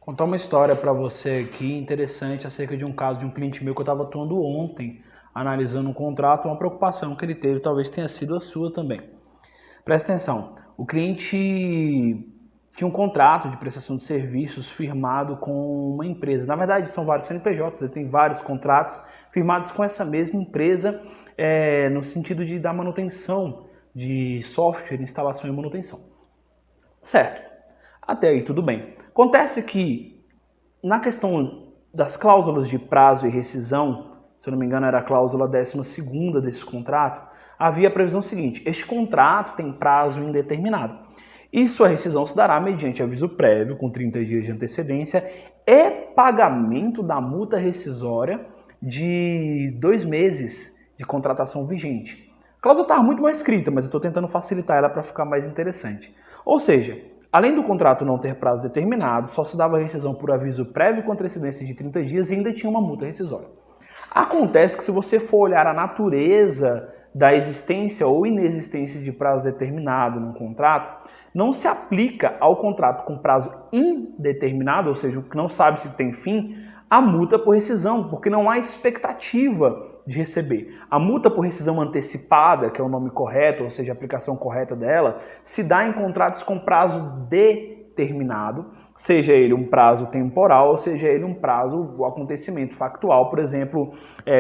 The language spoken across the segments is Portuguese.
Contar uma história para você aqui interessante acerca de um caso de um cliente meu que eu estava atuando ontem, analisando um contrato, uma preocupação que ele teve, talvez tenha sido a sua também. Presta atenção, o cliente tinha um contrato de prestação de serviços firmado com uma empresa. Na verdade, são vários CNPJs, ele tem vários contratos firmados com essa mesma empresa, no sentido de dar manutenção de software, instalação e manutenção. Certo. Até aí tudo bem. Acontece que, na questão das cláusulas de prazo e rescisão, se eu não me engano era a cláusula 12ª desse contrato, havia a previsão seguinte: este contrato tem prazo indeterminado e sua rescisão se dará mediante aviso prévio, com 30 dias de antecedência, e pagamento da multa rescisória de 2 meses de contratação vigente. A cláusula estava muito mal escrita, mas eu estou tentando facilitar ela para ficar mais interessante. Ou seja, além do contrato não ter prazo determinado, só se dava rescisão por aviso prévio com antecedência de 30 dias e ainda tinha uma multa rescisória. Acontece que se você for olhar a natureza da existência ou inexistência de prazo determinado no contrato, não se aplica ao contrato com prazo indeterminado, ou seja, o que não sabe se tem fim, a multa por rescisão, porque não há expectativa de receber. A multa por rescisão antecipada, que é o nome correto, ou seja, a aplicação correta dela, se dá em contratos com prazo determinado, seja ele um prazo temporal, ou seja ele um prazo, o acontecimento factual. Por exemplo,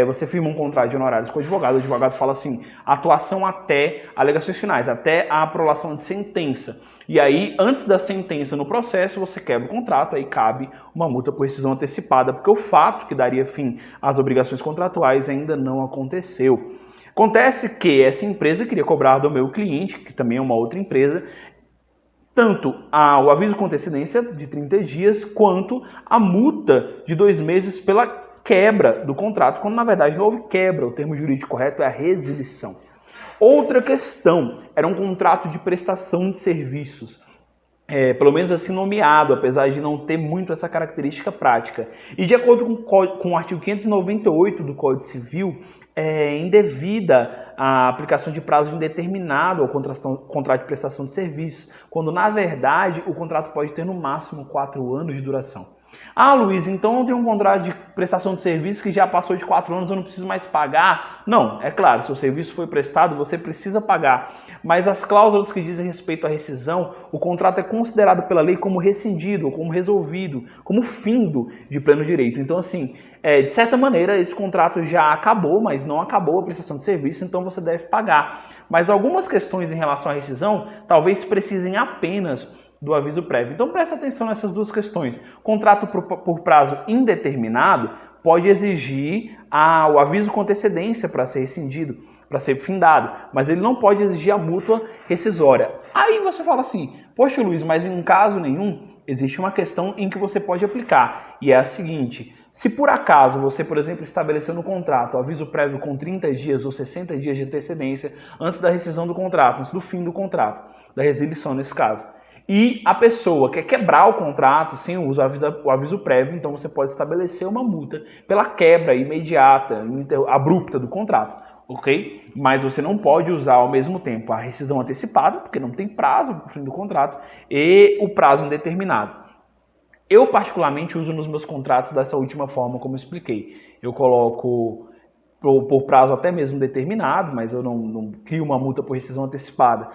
você firma um contrato de honorários com o advogado fala assim, atuação até alegações finais, até a aprovação de sentença. E aí, antes da sentença no processo, você quebra o contrato, aí cabe uma multa por rescisão antecipada, porque o fato que daria fim às obrigações contratuais ainda não aconteceu. Acontece que essa empresa queria cobrar do meu cliente, que também é uma outra empresa, tanto o aviso com antecedência de 30 dias, quanto a multa de 2 meses pela quebra do contrato, quando na verdade não houve quebra, o termo jurídico correto é a resilição. Outra questão, era um contrato de prestação de serviços, pelo menos assim nomeado, apesar de não ter muito essa característica prática. E de acordo com o artigo 598 do Código Civil, é indevida a aplicação de prazo indeterminado ao contrato de prestação de serviços, quando na verdade o contrato pode ter no máximo 4 anos de duração. Ah, Luiz, então eu tenho um contrato de prestação de serviço que já passou de 4 anos, eu não preciso mais pagar? Não, é claro, se o serviço foi prestado, você precisa pagar. Mas as cláusulas que dizem respeito à rescisão, o contrato é considerado pela lei como rescindido, ou como resolvido, como findo de pleno direito. Então, assim, de certa maneira, esse contrato já acabou, mas não acabou a prestação de serviço, então você deve pagar. Mas algumas questões em relação à rescisão, talvez precisem apenas do aviso prévio. Então preste atenção nessas duas questões. Contrato por prazo indeterminado pode exigir o aviso com antecedência para ser rescindido, para ser findado, mas ele não pode exigir a multa rescisória. Aí você fala assim, poxa Luiz, mas em caso nenhum, existe uma questão em que você pode aplicar, e é a seguinte: se por acaso você, por exemplo, estabeleceu no contrato aviso prévio com 30 dias ou 60 dias de antecedência antes da rescisão do contrato, antes do fim do contrato, da resilição nesse caso, e a pessoa quer quebrar o contrato sem o aviso prévio, então você pode estabelecer uma multa pela quebra imediata, abrupta do contrato, ok? Mas você não pode usar ao mesmo tempo a rescisão antecipada, porque não tem prazo para o fim do contrato, e o prazo indeterminado. Eu particularmente uso nos meus contratos dessa última forma, como eu expliquei. Eu coloco por prazo até mesmo determinado, mas eu não crio uma multa por rescisão antecipada.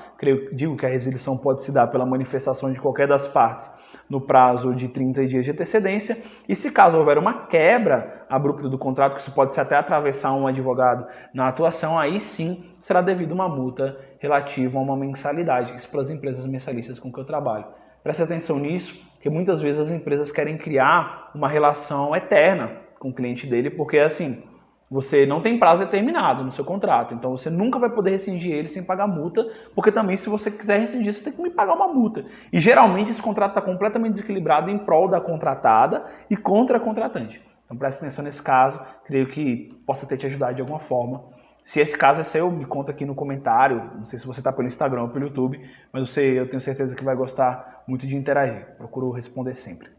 Digo que a resilição pode se dar pela manifestação de qualquer das partes no prazo de 30 dias de antecedência, e se caso houver uma quebra abrupta do contrato, que isso pode ser até atravessar um advogado na atuação, aí sim será devido uma multa relativa a uma mensalidade, isso para as empresas mensalistas com que eu trabalho. Preste atenção nisso, porque muitas vezes as empresas querem criar uma relação eterna com o cliente dele, porque assim, você não tem prazo determinado no seu contrato, então você nunca vai poder rescindir ele sem pagar multa, porque também se você quiser rescindir, você tem que me pagar uma multa. E geralmente esse contrato está completamente desequilibrado em prol da contratada e contra a contratante. Então preste atenção nesse caso, creio que possa ter te ajudado de alguma forma. Se esse caso é seu, me conta aqui no comentário, não sei se você está pelo Instagram ou pelo YouTube, mas eu tenho certeza que vai gostar muito de interagir. Procuro responder sempre.